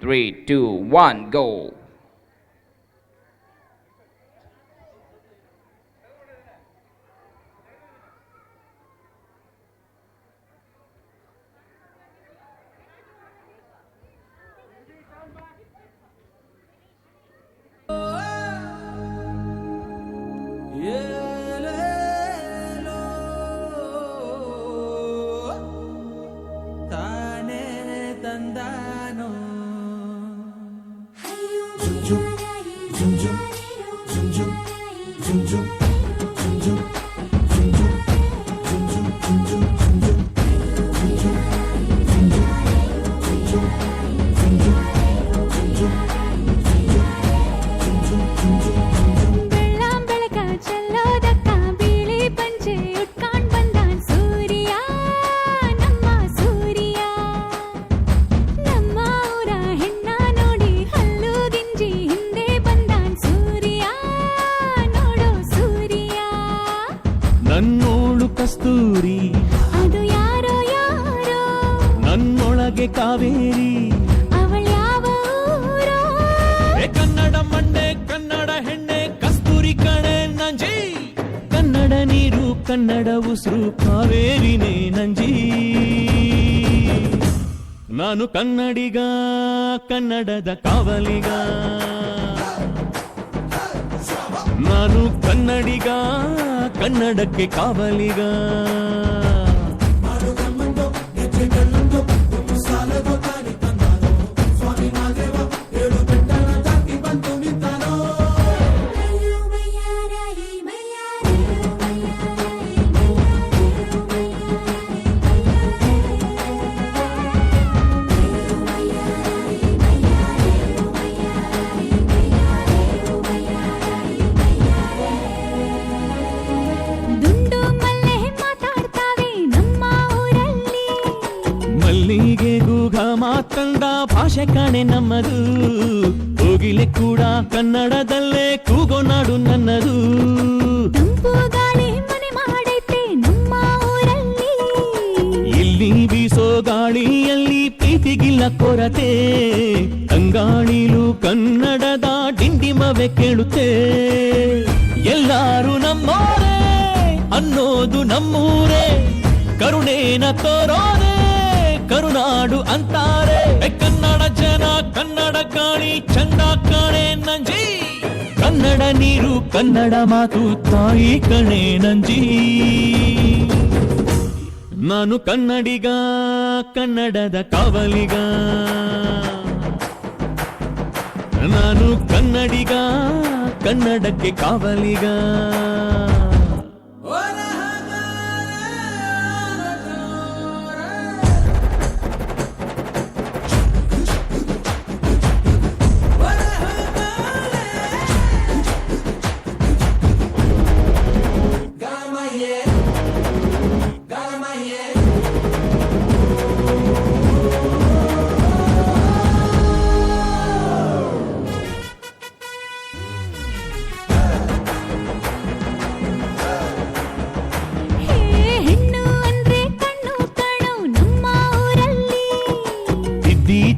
3, 2, 1, go. ನನ್ನೋಳು ಕಸ್ತೂರಿ ಅದು ಯಾರೋ ಯಾರೋ ನನ್ನೊಳಗೆ ಕಾವೇರಿ ಅವಳ್ಯಾವ ಊರೋ ಕನ್ನಡ ಮಂಡೆ ಕನ್ನಡ ಹೆಣ್ಣೆ ಕಸ್ತೂರಿ ಕಣೆ ನಂಜಿ ಕನ್ನಡ ನೀರು ಕನ್ನಡ ಉಸಿರು ಕಾವೇರಿನೇ ನಂಜಿ ನಾನು ಕನ್ನಡಿಗ ಕನ್ನಡದ ಕಾವಲಿಗ ನಾನು ಕನ್ನಡಿಗ ಕನ್ನಡಕ್ಕೆ ಕಾವಲಿಗ ಮಲ್ಲಿಗೆ ಗೂಘ ಮಾತಂದ ಭಾಷೆ ಕಾಣೆ ನಮ್ಮದು ಕೋಗಿಲೆ ಕೂಡ ಕನ್ನಡದಲ್ಲೇ ಕೂಗೋ ನಾಡು ನನ್ನದು ತಂಪು ಗಾಳಿ ಮನೆ ಮಾಡೈತೆ ನಮ್ಮ ಊರಲ್ಲಿ ಇಲ್ಲಿ ಬೀಸೋ ಗಾಳಿಯಲ್ಲಿ ಪ್ರೀತಿಗಿಲ್ಲ ಕೊರತೆ ತಂಗಾಳಿಲು ಕನ್ನಡದ ಡಿಂಡಿಮವೆ ಕೇಳುತ್ತೆ ಎಲ್ಲಾರು ನಮ್ಮೋರೇ ಅನ್ನೋದು ನಮ್ಮೂರೇ ಕರುಣೇನ ತೋರೋರೆ ಕರುನಾಡು ಅಂತಾರೆ ಕನ್ನಡ ಜನ ಕನ್ನಡ ಗಾಳಿ ಚಂದ ಕಾಣೆ ನಂಜಿ ಕನ್ನಡ ನೀರು ಕನ್ನಡ ಮಾತು ತಾಯಿ ಕಣೆ ನಂಜಿ ನಾನು ಕನ್ನಡಿಗ ಕನ್ನಡದ ಕಾವಲಿಗ ನಾನು ಕನ್ನಡಿಗ ಕನ್ನಡಕ್ಕೆ ಕಾವಲಿಗ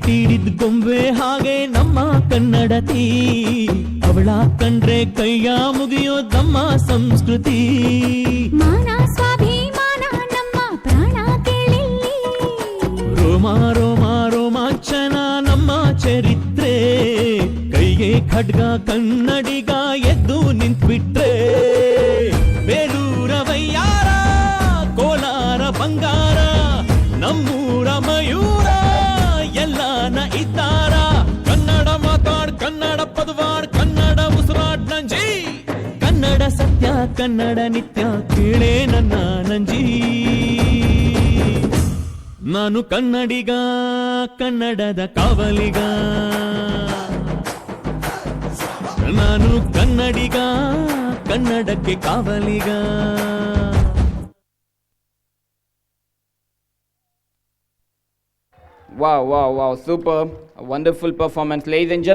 ತೀಡಿದ ಗೊಂಬೆ ಹಾಗೆ ನಮ್ಮ ಕನ್ನಡತಿ ಅವಳ ಕಂಡ್ರೆ ಕೈಯ ಮುಗಿಯೋ ನಮ್ಮ ಸಂಸ್ಕೃತಿ ಮಾನ ಸ್ವಾಭಿಮಾನ ನಮ್ಮ ಪ್ರಾಣ ಕೇಳಿಲ್ಲಿ ರೋಮ ರೋಮ ರೋಮಾಂಚನ ನಮ್ಮ ಚರಿತ್ರೆ ಕೈಗೆ ಖಡ್ಗ ಕನ್ನಡಿಗ ಎದ್ದು ನಿಂತ್ಬಿಟ್ರೆ ಬೇಲೂರ ವಯ್ಯಾರ ಕೋಲಾರ ಬಂಗಾರ ನಮ್ಮೂರ ಮಯೂರ ಎಲ್ಲಾನ ಇದ್ದಾರ ಕನ್ನಡ ಮಾತಾಡ್ ಕನ್ನಡ ಪದವಾಡ್ ಕನ್ನಡ ಉಸಿರಾಡ್ ನಂಜಿ ಕನ್ನಡ ಸತ್ಯ ಕನ್ನಡ ನಿತ್ಯ ಕೇಳೇ ನನ್ನ ನಂಜಿ ನಾನು ಕನ್ನಡಿಗ ಕನ್ನಡದ ಕಾವಲಿಗ ನಾನು ಕನ್ನಡಿಗ ಕನ್ನಡಕ್ಕೆ ಕಾವಲಿಗ Wow, wow, wow, super. A wonderful performance, ladies and gentlemen.